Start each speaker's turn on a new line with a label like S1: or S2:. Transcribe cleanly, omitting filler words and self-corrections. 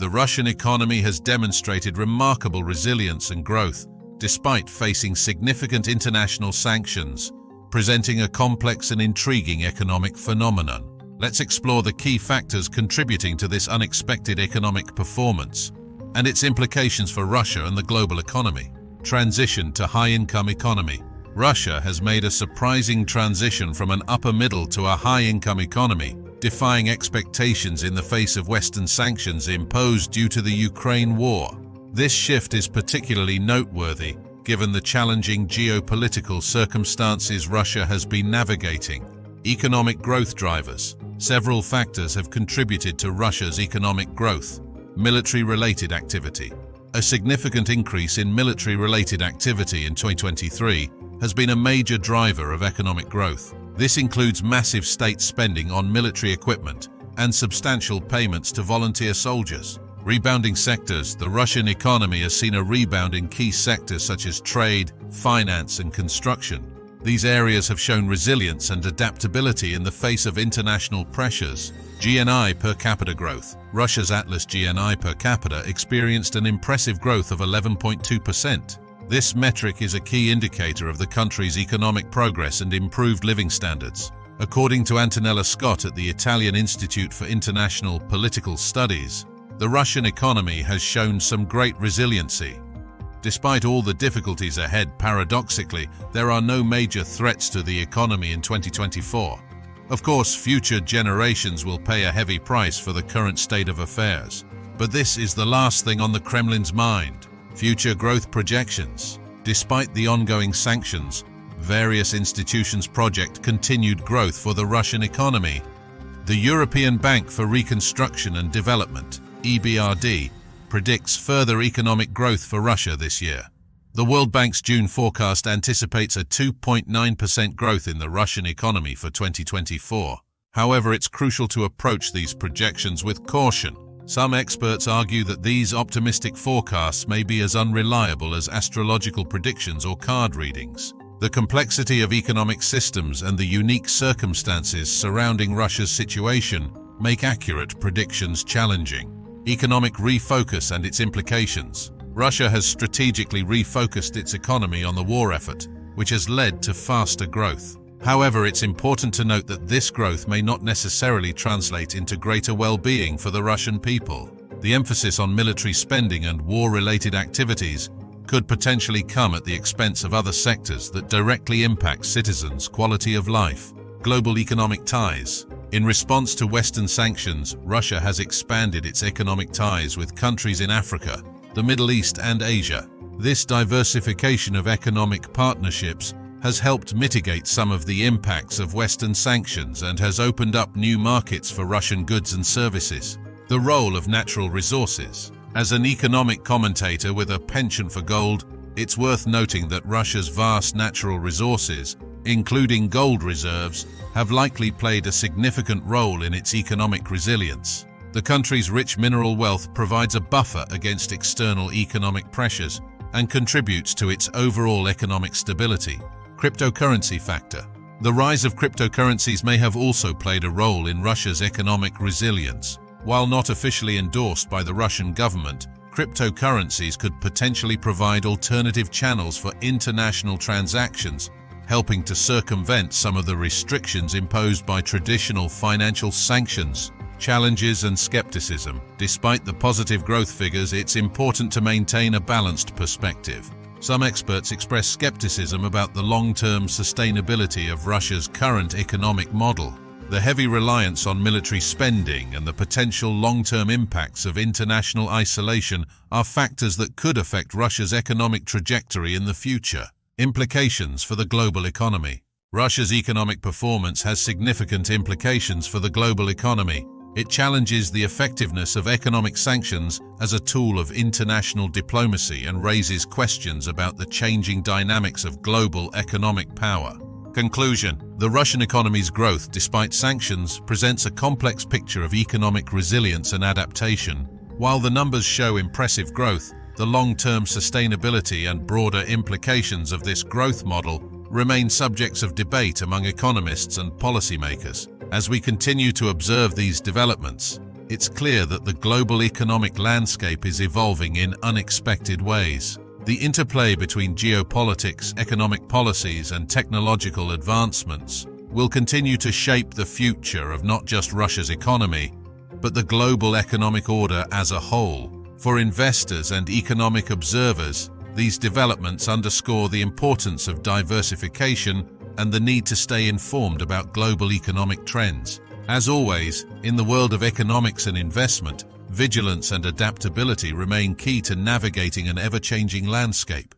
S1: The Russian economy has demonstrated remarkable resilience and growth, despite facing significant international sanctions, presenting a complex and intriguing economic phenomenon. Let's explore the key factors contributing to this unexpected economic performance and its implications for Russia and the global economy. Transition to high-income economy. Russia has made a surprising transition from an upper-middle to a high-income economy, defying expectations in the face of Western sanctions imposed due to the Ukraine war. This shift is particularly noteworthy, given the challenging geopolitical circumstances Russia has been navigating. Economic growth drivers. Several factors have contributed to Russia's economic growth. Military-related activity. A significant increase in military-related activity in 2023 has been a major driver of economic growth. This includes massive state spending on military equipment and substantial payments to volunteer soldiers. Rebounding sectors. The Russian economy has seen a rebound in key sectors such as trade, finance, and construction. These areas have shown resilience and adaptability in the face of international pressures. GNI per capita growth. Russia's Atlas GNI per capita experienced an impressive growth of 11.2%. This metric is a key indicator of the country's economic progress and improved living standards. According to Antonella Scott at the Italian Institute for International Political Studies, the Russian economy has shown some great resiliency. Despite all the difficulties ahead, paradoxically, there are no major threats to the economy in 2024. Of course, future generations will pay a heavy price for the current state of affairs. But this is the last thing on the Kremlin's mind. Future growth projections. Despite the ongoing sanctions, various institutions project continued growth for the Russian economy. The European Bank for Reconstruction and Development, EBRD, predicts further economic growth for Russia this year. The World Bank's June forecast anticipates a 2.9% growth in the Russian economy for 2024. However, it's crucial to approach these projections with caution. Some experts argue that these optimistic forecasts may be as unreliable as astrological predictions or card readings. The complexity of economic systems and the unique circumstances surrounding Russia's situation make accurate predictions challenging. Economic refocus and its implications. Russia has strategically refocused its economy on the war effort, which has led to faster growth. However, it's important to note that this growth may not necessarily translate into greater well-being for the Russian people. The emphasis on military spending and war-related activities could potentially come at the expense of other sectors that directly impact citizens' quality of life. Global economic ties. In response to Western sanctions, Russia has expanded its economic ties with countries in Africa, the Middle East, and Asia. This diversification of economic partnerships has helped mitigate some of the impacts of Western sanctions and has opened up new markets for Russian goods and services. The role of natural resources. As an economic commentator with a penchant for gold, it's worth noting that Russia's vast natural resources, including gold reserves, have likely played a significant role in its economic resilience. The country's rich mineral wealth provides a buffer against external economic pressures and contributes to its overall economic stability. Cryptocurrency factor. The rise of cryptocurrencies may have also played a role in Russia's economic resilience. While not officially endorsed by the Russian government, cryptocurrencies could potentially provide alternative channels for international transactions, helping to circumvent some of the restrictions imposed by traditional financial sanctions. Challenges and skepticism. Despite the positive growth figures, it's important to maintain a balanced perspective. Some experts express skepticism about the long-term sustainability of Russia's current economic model. The heavy reliance on military spending and the potential long-term impacts of international isolation are factors that could affect Russia's economic trajectory in the future. Implications for the global economy. Russia's economic performance has significant implications for the global economy. It challenges the effectiveness of economic sanctions as a tool of international diplomacy and raises questions about the changing dynamics of global economic power. Conclusion. The Russian economy's growth, despite sanctions, presents a complex picture of economic resilience and adaptation. While the numbers show impressive growth, the long-term sustainability and broader implications of this growth model remain subjects of debate among economists and policymakers. As we continue to observe these developments, it's clear that the global economic landscape is evolving in unexpected ways. The interplay between geopolitics, economic policies, and technological advancements will continue to shape the future of not just Russia's economy, but the global economic order as a whole. For investors and economic observers, these developments underscore the importance of diversification and the need to stay informed about global economic trends. As always, in the world of economics and investment, vigilance and adaptability remain key to navigating an ever-changing landscape.